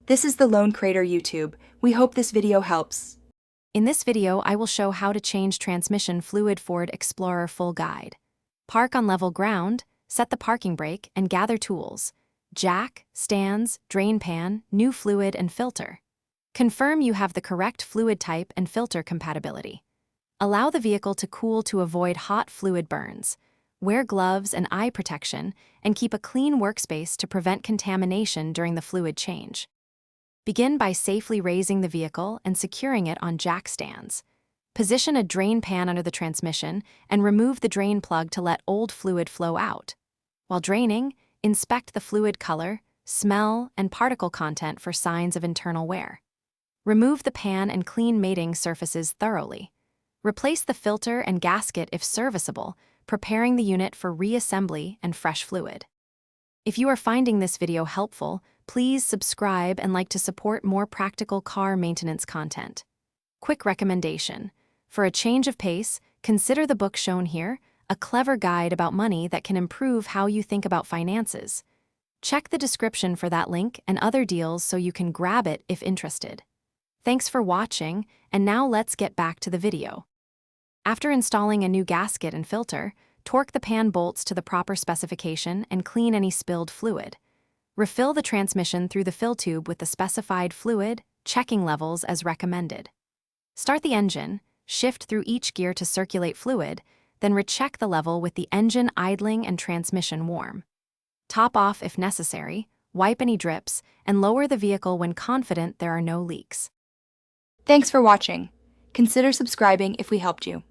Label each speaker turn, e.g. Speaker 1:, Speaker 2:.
Speaker 1: This is the Lone Crater YouTube. We hope this video helps.
Speaker 2: In this video, I will show how to change transmission fluid Ford Explorer full guide. Park on level ground, set the parking brake, and gather tools. Jack, stands, drain pan, new fluid, and filter. Confirm you have the correct fluid type and filter compatibility. Allow the vehicle to cool to avoid hot fluid burns. Wear gloves and eye protection, and keep a clean workspace to prevent contamination during the fluid change. Begin by safely raising the vehicle and securing it on jack stands. Position a drain pan under the transmission and remove the drain plug to let old fluid flow out. While draining, inspect the fluid color, smell, and particle content for signs of internal wear. Remove the pan and clean mating surfaces thoroughly. Replace the filter and gasket if serviceable, preparing the unit for reassembly and fresh fluid. If you are finding this video helpful, please subscribe and like to support more practical car maintenance content. Quick recommendation. For a change of pace, consider the book shown here, a clever guide about money that can improve how you think about finances. Check the description for that link and other deals so you can grab it if interested. Thanks for watching, and now let's get back to the video. After installing a new gasket and filter, torque the pan bolts to the proper specification and clean any spilled fluid. Refill the transmission through the fill tube with the specified fluid, checking levels as recommended. Start the engine, shift through each gear to circulate fluid, then recheck the level with the engine idling and transmission warm. Top off if necessary, wipe any drips, and lower the vehicle when confident there are no leaks.
Speaker 1: Thanks for watching. Consider subscribing if we helped you.